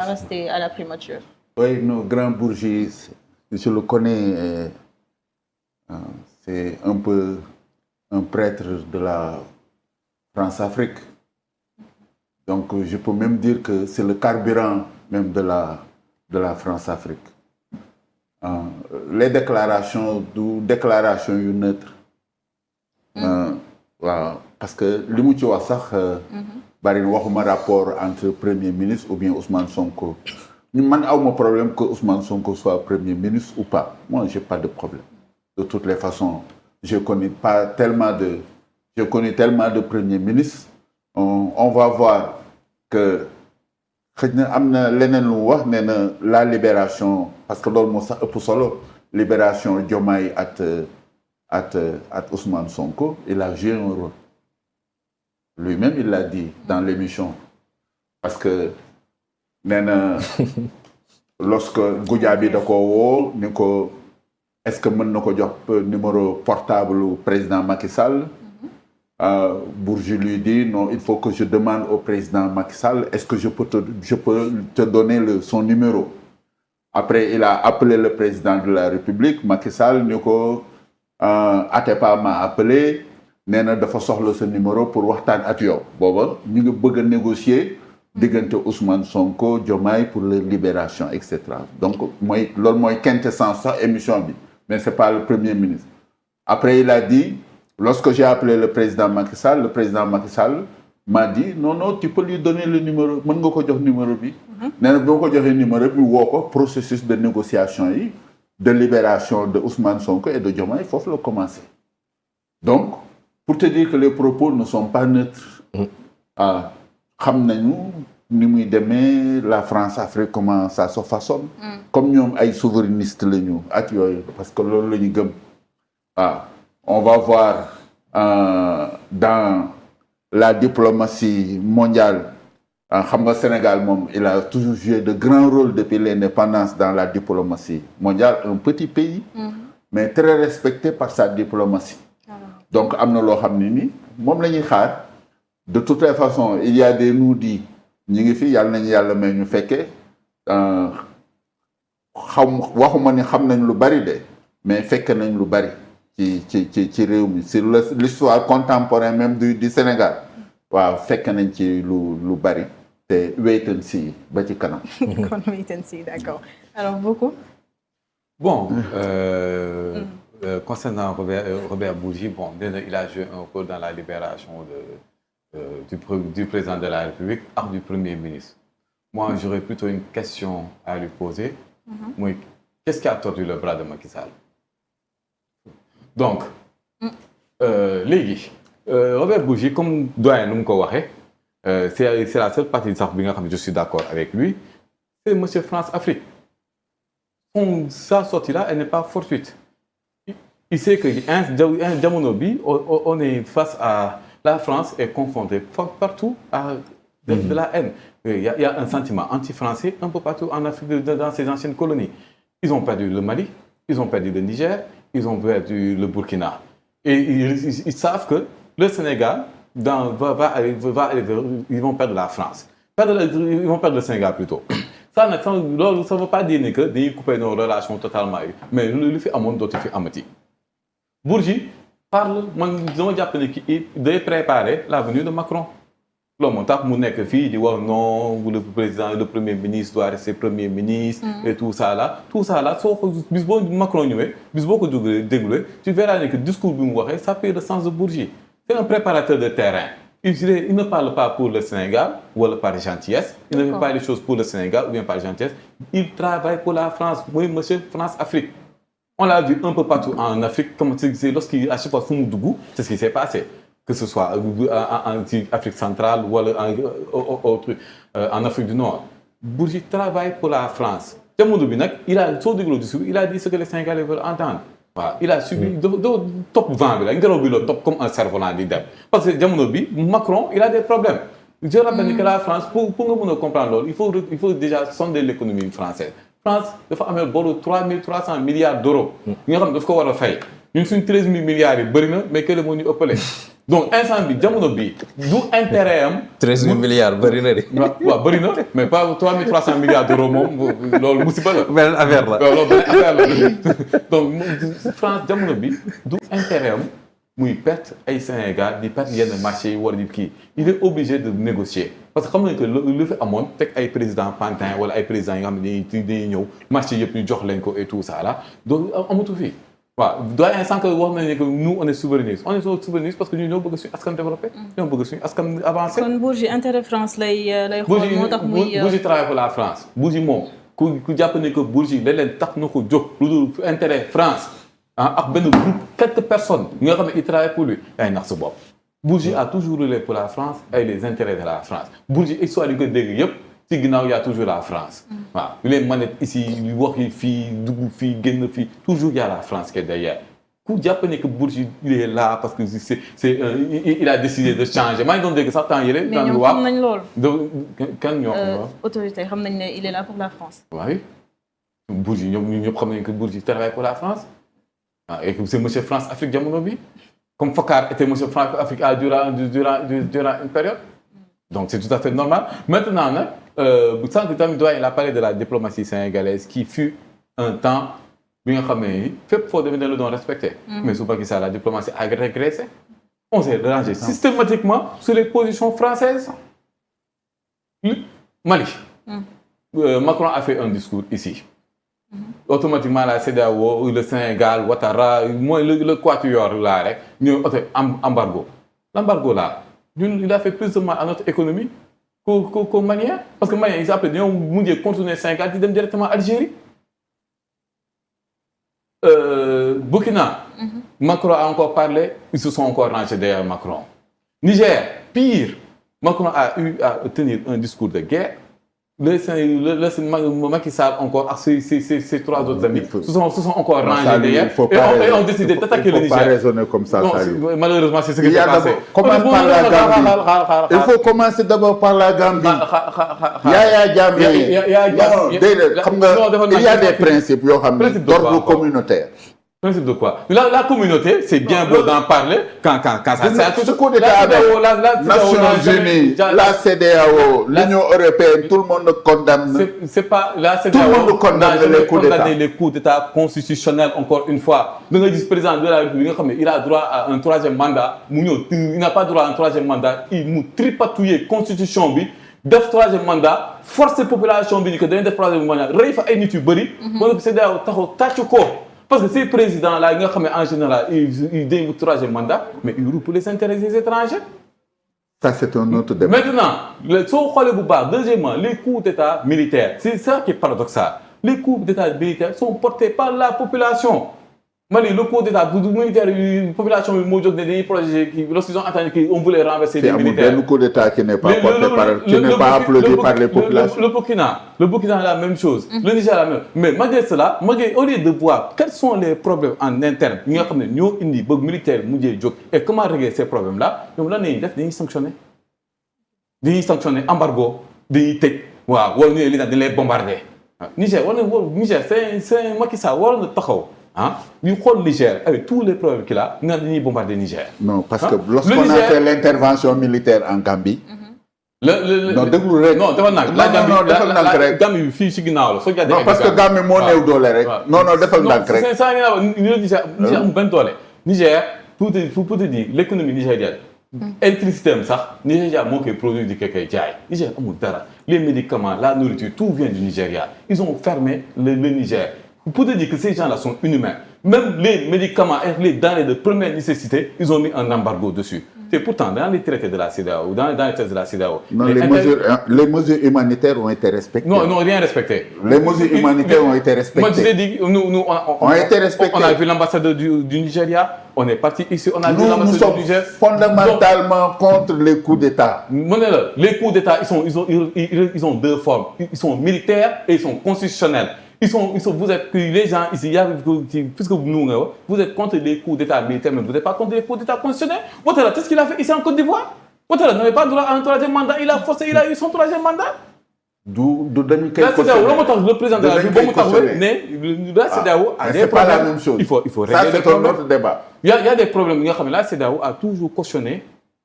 Rester à la primature. Oui, nos grands Bourgi, je le connais, c'est un peu un prêtre de la France-Afrique. Donc je peux même dire que c'est le carburant même de la France-Afrique. Les déclarations yu neutre. Waaw parce que li mu ci wax sax bari na waxuma rapport entre Premier ministre ou bien Ousmane Sonko. Man awma problème que Ousmane Sonko soit Premier ministre ou pas. Moi, j'ai pas de problème. De toutes les façons, je connais tellement de Premier ministres. On va voir que xëy na am na leneen lu wax nee na la libération parce que loolu moo sax ëpp solo libération Diomaye at Ousmane Sonko, il a joué un rôle. Lui-même, il l'a dit dans l'émission. Parce que nee na lorsque Goudiaby da ko woo ni ko est-ce que mën na ko jox numéro portable au président Macky Sall. Bourgi lui dit non, il faut que je demande au président Macky Sall est-ce que je peux te donner son numéro. Après, il a appelé le président de la République, Macky Sall ni ko Atepa m'a appelé nee na dafa soxla sa numéro pour waxtaan ak yow. Booba ñu ngi bëgg a négocier diggante Ousmane Sonko Diomaye pour leur libération et cetera. Donc loolu mooy quintessence sax émission bi mais c'est pas le Premier ministre. Après il a dit lorsque j'ai appelé le président Macky Sall m'a dit non tu peux lui donner le numéro mën nga ko jox numéro bi. Nee na boo ko joxee numéro bi woo ko processus de négociation yi de libération de Ousmane Sonko et de Diomaye foofu la commencé. Donc pour te dire que les propos ne sont pas neutres. Xam nañu ni muy demee la France-Afrique comment ça se façonne. Comme ñoom ay souverainistes la ñu ak yooyu parce que loolu la ñu gëm. On va voir dans la diplomatie mondiale xam nga Sénégal moom il a toujours joué de grands rôles depuis l'indépendance dans la diplomatie mondiale, un petit pays mais très respecté par sa diplomatie. Donc am na loo xam ne ni moom la ñuy xaar. De toutes les façons il y a des nous-dits ñi ngi fi yàlla nañu yàlla may ñu fekkee waxuma ni xam nañ lu bari de mais fekk nañ lu bari ci réew mi sur l'histoire contemporaine même du Sénégal waaw fekk nañ ci lu bari te wait and see ba ci kanam. Kon wait and see, d'accord. Alors beaucoup. Bon. Concernant Robert Bourgi, bon, il a joué un rôle dans la libération du président de la République et du Premier ministre. Moi, j'aurais plutôt une question à lui poser. Moi, qu'est-ce qui a tordu le bras de Macky Sall? Donc, léegi Robert Bourgi, comme doyen nu mu ko waxee, c'est la seule partie sax bi nga xam ne je suis d'accord avec lui, c'est Monsieur France-Afrique. Sa sortie-là, elle n'est pas fortuite. Il sait que jamono bi on est face à la France est confrontée partout à de la haine. Il y a un sentiment anti-français un peu partout en Afrique dans ces anciennes colonies. Ils ont perdu le Mali, ils ont perdu le Niger, ils ont perdu le Burkina. Et ils savent que le Sénégal va aller vers, ils vont perdre la France. Ils vont perdre le Sénégal plutôt. Ça ne veut pas dire que dañuy couper nos relations totalement. Mais lu fi amoon dootu fi amati. Bourgi parle, man dama jàpp ne ki day préparer la venue de Macron. Loolu moo tax mu nekk fii di wax non le premier ministre doit rester premier ministre et tout ça là soo ko bis boo Macron ñëwee bis boo ko déglu tu verras que discours bi mu waxee ça fait le sens de Bourgi. C'est un préparateur de terrain. Il ne parle pas pour le Sénégal ou par gentillesse. Il ne fait pas les choses pour le Sénégal ou bien par gentillesse. Il travaille pour la France. Oui, monsieur France-Afrique. On l'a vu un peu partout en Afrique, comme c'est lorsqu'il à chaque fois Foumoudou, c'est ce qui s'est passé. Que ce soit en Afrique centrale ou en Afrique du Nord. Bourgi travaille pour la France. Il a son discours, il a dit ce que les Sénégalais veulent entendre. Voilà. Il a subi top 20, top comme un cerf-volant. Parce que Macron, il a des problèmes. Je rappelle que la France, pour nous comprendre, il faut déjà sonder l'économie française. France dafa amee boru 3300 milliards d'euros. Nga xam daf ko war a fay. Ñun suñ 13 000 milliards yi bëri na mais que moo ñu ëppale. donc instant bi jamono bi du intérêt am. 13 000 milliards bëri na de. waaw bëri na mais pas 3300 milliards d'euros moom loolu musiba la. beneen affaire la. loolu beneen affaire la donc France jamono bi du intérêt am muy perte ay Sénégal di perte yenn marché yi war di kii il est obligé de négocier parce que xam nañ que lu fi amoon teg ay président pantin wala ay présidents yi nga xam ne dañuy ñëw marché yëpp ñu jox leen ko et tout ça là donc amatu fii. waaw doyen sànq wax nañu ne que nous on est souverainiste parce que ñu ñoo bëgg suñu askan développé. ñoo bëgg suñu askan avancé. kon Bourgi intérêt France lay xool moo tax muy. Bourgi travaille pour la France Bourgi moom ku jàpp ne que Bourgi leneen tax na ko jóg lu dul intérêt France ak benn groupe quelques personnes ñi nga xam ne ils travaillent pour lui yaay nax sa bopp. Bourgi a toujours roulé pour la France et les intérêts de la France Bourgi histoire yi ko dégg yëpp. ci ginnaaw y a toujours la France. waaw les manettes ici wax yi fii dugg fii génn fii toujours y a la France qui est derrière ku jàpp ne que Bourgi il est là parce que il a décidé de changer maa ngi doon dégg sax temps yële. mais ñoom xam nañ loolu. kan ñoo xam autorité xam nañ ne il est là pour la France. oui Bourgi ñoom ñëpp xam nañ que Bourgi travaille pour la France et que c'est monsieur France Afrique jamono bi comme Foccart était monsieur France Afrique durant une période. donc c'est tout à fait normal maintenant nag sànq tamit doyen il a parlé de la diplomatie sénégalaise qui fut un temps bi nga xam ne fépp foo demee dañ la doon respecté. mais su Macky Sall la diplomatie a régressé. on s'est rangé systématiquement sur les positions françaises. Mali. Macron a fait un discours ici. automatiquement la CEDEAO le Sénégal Ouattara mooy le quatuor là rek ñu embargo l'embargo là. il a fait plus de mal à notre économie qu'aux Maliens parce que Maliens ils appellent dañoo mujjee contourner Sénégal di dem directement Algérie. Burkina. Macron a encore parlé ils se sont encore rangés derrière Macron. Niger pire Macron a eu à tenir un discours de guerre. le Macky Sall encore ak ses trois autres amis se sont encore rangés derrière et ont décidé d'attaquer le Niger. Il ne faut pas raisonner comme ça. Non, malheureusement c'est ce qui s'est passé. Il faut commencer d'abord par la Gambie. Yaya Jammeh. Il y a des principes yoo xam ne d'ordre communautaire. Principe de quoi? La communauté, c'est bien beau d'en parler quand ça sert. Ce coup d'État avec Nations Unies, la CEDEAO, l'Union européenne, tout le monde condamne. C'est pas la CEDEAO. Tout le monde condamne les coups d'État. Condamné les coups d'État constitutionnels encore une fois. Le vice-président de la République, il a droit à un troisième mandat. Il n'a pas droit à un troisième mandat. Il nous tripatouille constitution bi. Def troisième mandat, forcer population bi que dañu def troisième mandat. Rey fa ay nit yu bari. Ba CEDEAO taxaw tàccu ko. Parce que ces présidents-là, en général, ils donnent le troisième mandat, mais ils roulent pour les intérêts des étrangers. Ça, c'est un autre débat. Maintenant, deuxièmement, les coups d'État militaires, c'est ça qui est paradoxal. Les coups d'État militaires sont portés par la population. Mali, le coup d'État militaire, la population des projets lorsqu'ils ont entendu qu'on voulait renverser les militaires. Le coup d'État qui n'est pas porté par, qui n'est pas applaudi par les populations. Le Burkina, la même chose. Le Niger, la même. Mais malgré cela, au lieu de voir quels sont les problèmes en interne, nous avons indi les militaires et comment régler ces problèmes-là, nous avons sanctionné. Nous sanctionné, embargo, des têtes, nous les bombarder. Niger, c'est moi qui sais, ñu xool Niger avec tous les problèmes qu'il a ñu dañuy bombarder Niger. Non, parce que lorsqu'on a fait l'intervention militaire en Gambie. Non, déglu rek. Non, defal ndànk. La Gambie bi fii ci ginnaaw la soo jàddee. Non, parce que Gambie moo néew doole rek. Non, defal ndànk rek. Non, c'est ça Niger amul benn doole. Niger pour te dire l'économie nigérienne. Électricité am sax Nigeria moo koy produit di koy jaay. Niger amul dara. Les médicaments, la nourriture, tout vient du Nigeria. Ils ont fermé le Niger. Pour te dire que ces gens-là sont inhumains. Même les médicaments et les denrées de première nécessité, ils ont mis un embargo dessus. C'est pourtant dans les traités de la CEDEAO, dans les traités de la CEDEAO. Non, les mesures humanitaires ont été respectées. Non, ils n'ont rien respecté. Les mesures humanitaires ont été respectées. Moi, je t'ai dit, nous ont été respectées. On a vu l'ambassadeur du Nigeria, on est parti ici, on a vu l'ambassadeur du Niger. Nous sommes fondamentalement contre les coups d'État. Les coups d'État, ils ont deux formes. Ils sont militaires et ils sont constitutionnels. Vous êtes les gens ici, puisque vous êtes contre les coups d'État militaires, mais vous n'êtes pas contre les coups d'État constitutionnels. Ouattara, qu'est-ce qu'il a fait ici en Côte d'Ivoire? Ouattara n'avait pas droit à un troisième mandat, il a forcé, il a eu son troisième mandat. du dañu koy la CEDEAO la moo tax le président de la République ba mu taxawee ne la CEDEAO a des c'est pas la problèmes. même chose. Il faut ça régler les c'est un problèmes. autre débat. Il y a des problèmes yi nga xam ne la CEDEAO a toujours cautionné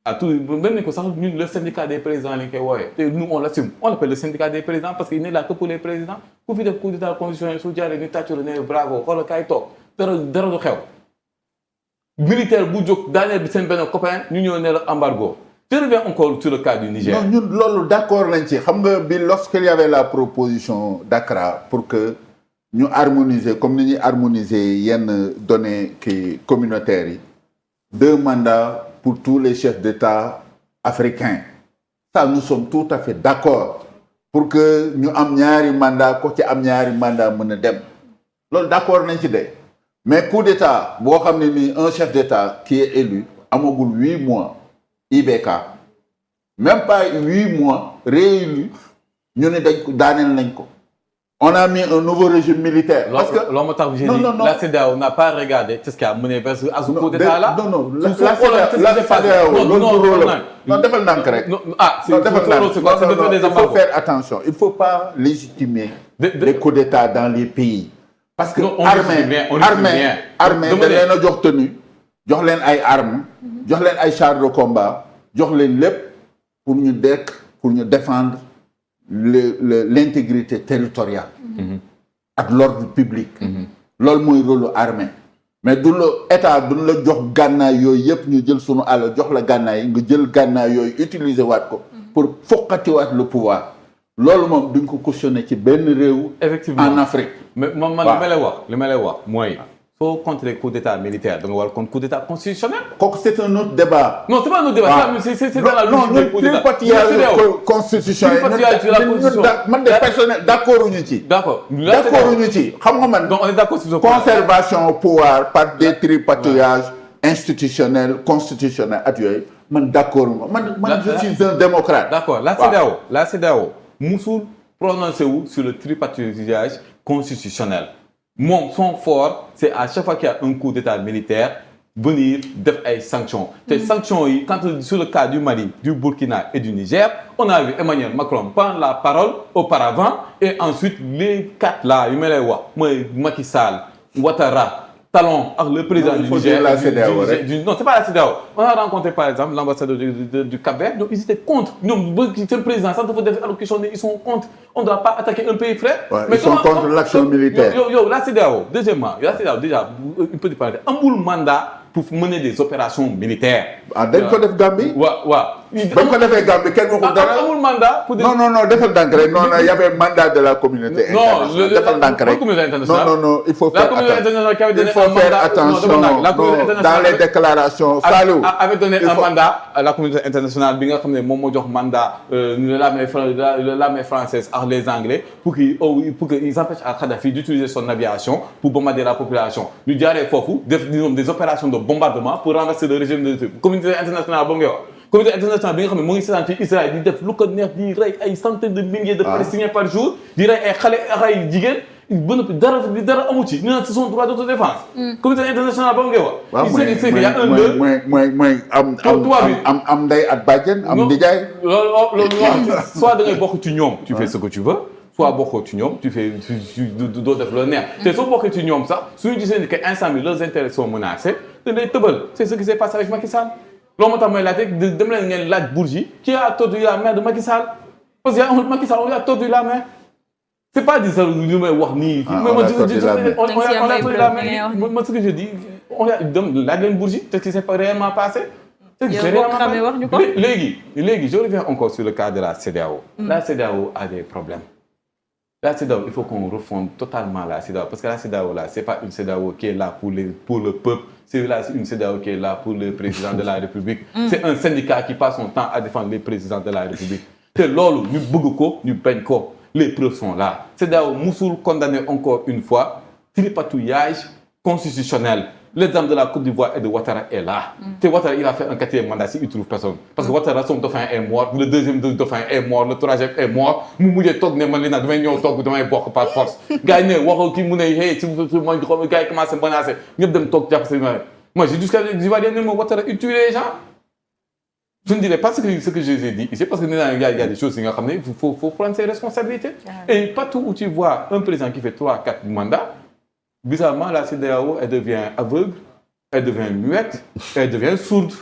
même nañ ko sax ñun le syndicat des présidents lañ koy wooyee te nous on l'assume on l'appelle le syndicat des présidents parce qu'il n'est là que pour les présidents ku fi def coup d'état constitutionnel su jaaree ñu tàccu la ne bravo xoolal kaay toog dara du xew militaire bu jóg daaneel bi seen benn copain ñu ñëw ne la embargo. Je reviens encore sur le cas du Niger. non ñun loolu d'accord nañ ci xam nga bi lorsqu'il y avait la proposition d'ACRA pour que ñu harmoniser comme ni ñuy harmoniser yenn données communautaires yi 2 mandats pour tous les chefs d'État africains ça nous sommes tout à fait d'accord pour que ñu am ñaari mandat ko ci am ñaari mandat mën a dem loolu d'accord nañ ci de mais coup d'État boo xam ne ni un chef d'État qui est élu amagul 8 mois IBK même pas 8 mois réélu ñu ne dañ ko daaneel nañ ko on a mis un nouveau régime militaire. parce que non la CEDEAO n'a pas regardé ce qui a mené vers ce coup d'état là. non la CEDEAO loolu non defal ndànk rek. Il faut faire attention il faut pas légitimer les coups d'état dans les pays. parce que armée da leen a jox tenue jox leen ay armes jox leen ay chars de combat jox leen lépp pour ñu défendre l'intégrité territoriale ak l'ordre public loolu mooy rôle armée mais du la état duñ la jox gànnaay yooyu yëpp ñu jël sunu àll jox la gànnaay nga jël gànnaay yooyu utiliser waat ko pour foqatiwaat le pouvoir loolu moom duñ ko cautionner ci benn réew en Afrique mais man li ma lay wax mooy faut contre les coups d'état militaires da nga war contre coup d'état constitutionnel. kooku c'est un autre débat. non c'est pas un autre débat. c'est dans la logique des coups d'état. constitutionnel man de personnel d'accord uñu ci. d'accord uñu ci xam nga man. donc on est d'accord sur ce point. Conservation au pouvoir par des tripatouillages institutionnels constitutionnels ak yooyu man d'accord man je suis un démocrate. d'accord la CEDEAO musul prononcé wu sur le tripatouillage constitutionnel. Son fort, c'est à chaque fois qu'il y a un coup d'état militaire, venir def ay sanctions. Ces sanctions, sur le cas du Mali, du Burkina et du Niger, on a vu Emmanuel Macron prendre la parole auparavant et ensuite les 4 là, Macky Sall, Ouattara, Talon, le président du Niger. La CEDEAO, non, c'est pas la CEDEAO. On a rencontré par exemple l'ambassadeur du Cap-Vert, donc ils étaient contre. C'est le président, ça devait faire allocution, ils sont contre. On ne doit pas attaquer un pays frère. Ouais, mais ils sont contre l'action militaire. La CEDEAO, deuxièmement, la CEDEAO déjà, une petite parenthèse, un mandat pour mener des opérations militaires. Ah, dañ ko def Gambie. Bañ ko defee Gambie kenn waxul dara. Amul mandat pour non defal ndànk rek non il y avait mandat de la communauté internationale. Defal ndànk rek. Non, il faut faire attention. Dans les déclarations. Salou avait donné un mandat à la communauté internationale bi nga xam ne moom moo jox mandat l'armée française ak les Anglais pour qu'ils empêchent à Kadhafi d'utiliser son aviation pour bombarder la population. Ñu jaaree foofu def des opérations de bombardement pour renverser le régime de communauté internationale boo ngay wax. Communauté internationale bi nga xam ne moo ngi seetaan fii Israël di def lu ko neex di rey ay centaines de milliers de Palestiniens par jour di rey ay xale ak ay jigéen ba noppi dara amu ci ñu naan c'est son droit d'autodéfense. Communauté internationale ba mu ngay wax. Il y a un mooy am ndey at bàjjen am ndijaay. loolu wax soit da ngay bokk ci ñoom. tu fais ce que tu veux. soit bokkoo ci ñoom tu fais doo def le neex. te soo bokkee ci ñoom sax suñu gisee ni que instant bi leurs intérêts sont menacés dañ lay tëbal c'est ce qui s'est passé avec Macky Sall. loolu moo tax may laaj rek dem leen ngeen laaj Bourgi qui a tordu la main de Macky Sall parce que Macky Sall on lui a tordu la main. c'est pas dire ça lu may wax nii. on a tordu la main on a tordu la main. Moi ce que je dis on a dem laaj leen Bourgi qu'est-ce qui s'est réellement passé. léegi je reviens encore sur le cas de la CEDEAO. La CEDEAO a des problèmes. La CEDEAO, il faut qu'on refonde totalement la CEDEAO parce que la CEDEAO là, c'est pas une CEDEAO qui est là pour le peuple, c'est une CEDEAO qui est là pour le président de la République. C'est un syndicat qui passe son temps à défendre les présidents de la République. C'est loolu ñu bëgg ko ñu bañ ko. Les preuves sont là. CEDEAO musul condamné encore une fois tripatouillage constitutionnel. L'exemple de la Côte d'Ivoire et de Ouattara est là. Ouattara, il a fait un 4e mandat s'il ne trouve personne. Parce que Ouattara, son dauphin est mort, le 2e dauphin est mort, le 3e est mort. Moumoudé Tok ne man lena demain ñëw tok demain bokk par force. Gars yi ne waxo ki mu ne hey si moi gars yi commencé menacer ñëpp dem tok japp ci moi j'ai jusqu'à l'Ivoirien ne Ouattara il tue les gens. Je ne dirais pas ce que je vous ai dit ici, parce qu'il y a des choses, il faut prendre ses responsabilités. Et partout où tu vois un président qui fait 3-4 mandats, bizarrement, la CEDEAO, elle devient aveugle, elle devient muette, elle devient sourde.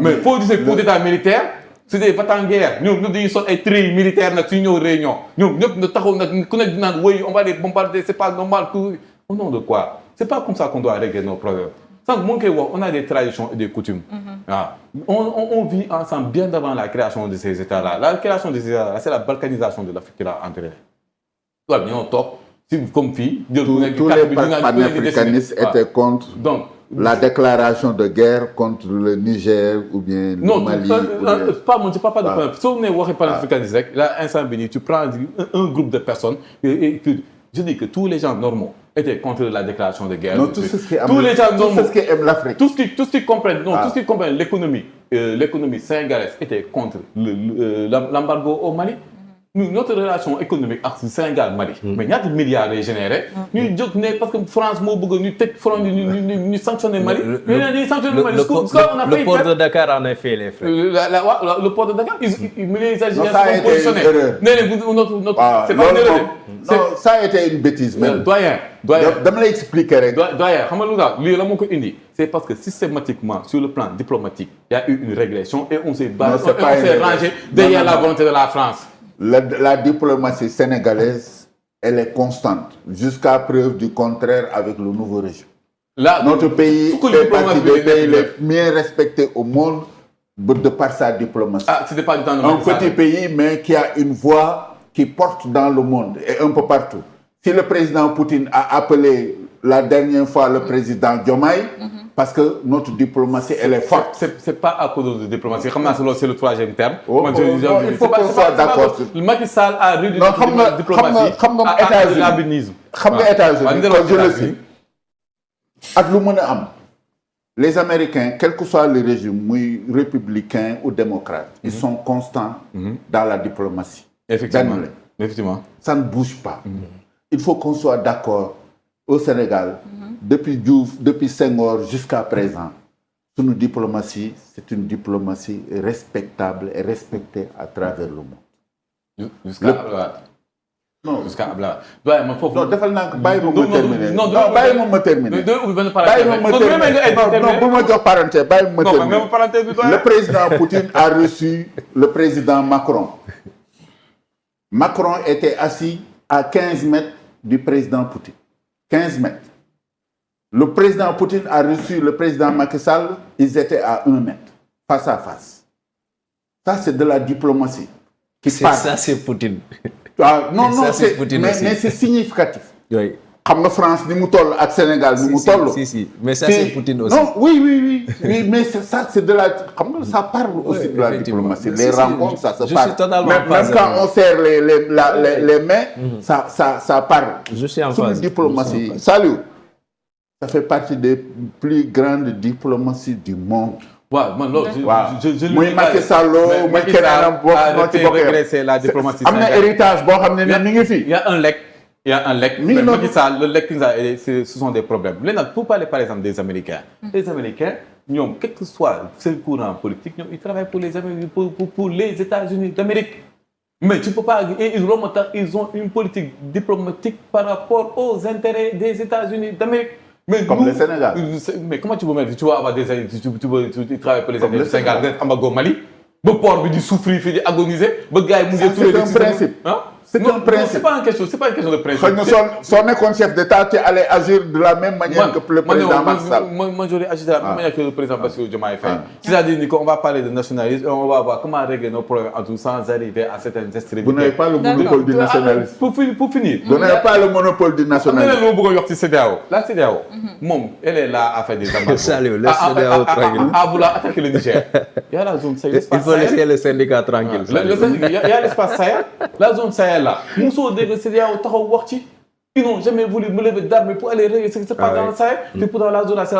Mais il faut dire que le coup d'état militaire, c'est des pas en guerre. Nous sommes des tri militaires, nous réunion. Nous on va les bombarder, c'est pas normal. Au nom de quoi? C'est pas comme ça qu'on doit régler nos problèmes. On a des traditions et des coutumes. On vit ensemble bien avant la création de ces États-là. La création de ces États-là, c'est la balkanisation de l'Afrique qui l'a entraîné. Toi, bien, on top. Comme fille, tous les panafricanistes étaient contre la déclaration de guerre contre le Niger ou bien le Mali. Non, je ne parle pas de panafricanisme. Si on est panafricanisme, là, tu prends un groupe de personnes et je dis que tous les gens normaux étaient contre la déclaration de guerre. Non, tous ceux qui aiment l'Afrique. Tous ceux qui comprennent l'économie sénégalaise était contre l'embargo au Mali. Notre relation économique avec le Sénégal-Mali, mais il y a des milliards générés. Nous disons parce que France nous sanctionne le Mali. Le port de Dakar en a fait les frais. Le port de Dakar, les Algériens sont positionnés. Ça a été une bêtise. Doyen. Dama lay expliquer. Doyen, c'est parce que systématiquement, sur le plan diplomatique, il y a eu une régression et on s'est rangé derrière la volonté de la France. La diplomatie sénégalaise, elle est constante, jusqu'à preuve du contraire avec le nouveau régime. Notre pays fait partie des pays les mieux respectés au monde de par sa diplomatie. C'était pas du temps de un petit pays, mais qui a une voix qui porte dans le monde et un peu partout. Si le président Poutine a appelé la dernière fois le président Diomaye, parce que notre diplomatie, elle est forte. C'est pas à cause de diplomatie. C'est le troisième terme. Il faut qu'on soit d'accord. Le Macky Sall a réduit la diplomatie à l'abinisme. Je le sais. Les Américains, quel que soit le régime, républicain ou démocrate, ils sont constants dans la diplomatie. Effectivement. Ça ne bouge pas. Il faut qu'on soit d'accord au Sénégal, depuis Diouf, depuis Senghor jusqu'à présent. Notre diplomatie, c'est une diplomatie respectable et respectée à travers le monde. Jusqu'à Abla. Non, terminer. Non, terminer. Le président Poutine a reçu le président Macron. Macron était assis à 15 mètres du président Poutine. 15 mètres. Le président Poutine a reçu le président Macky Sall, ils étaient à 1 mètre, face à face. Ça, c'est de la diplomatie. Ça, c'est Poutine. Non, mais c'est significatif. Oui. Comme la France, ni Moutol, ak Sénégal, ni Moutol. Si. Mais ça, c'est Poutine aussi. Non, oui, mais ça, c'est de la. Ça parle aussi de la diplomatie. Les rencontres, ça se parle. Même quand on serre les mains, ça parle. Je suis en phase. Sur la diplomatie. Salut. Ça fait partie des plus grandes diplomacies du monde. Je Macky Sall regresser la diplomatie. Héritage, il y a un legs. Mais Macky Sall, le legs, ce sont des problèmes. Pour parler par exemple des Américains. Les Américains, quel que soit ce courant politique, ils travaillent pour les États-Unis d'Amérique. Mais tu ne peux pas. Ils ont une politique diplomatique par rapport aux intérêts des États-Unis d'Amérique. Mais comme le Sénégal. Mais comment tu veux mettre? Tu vas avoir des années, tu travailles pour les années du Sénégal, Amago Mali, le port de souffrir, de agoniser, le gars est mouillé tous les jours. C'est un principe. C'est un principe. C'est pas une question de principe. Son chef d'État qui allait agir de la même manière que le président Macky Sall. Moi, j'aurais agi de la même manière que le président Bassirou Diomaye Faye. C'est-à-dire qu'on va parler de nationalisme et on va voir comment régler nos problèmes en tout sans arriver à certaines extrémités. Vous n'avez pas le monopole du nationalisme. Pour finir. Vous n'avez pas le monopole du nationalisme. La CEDEAO, elle est là à faire des embargos. Salut, la CEDEAO tranquille. À vouloir attaquer le Niger. Il y a la zone Sahel. Il faut laisser le syndicat tranquille. Il y a l'espace Sahel, la zone Sahel là. Ils n'ont jamais voulu me lever d'armes pour aller régler ce qui se passe dans le Sahel. Puis pour dans la zone, c'est la zone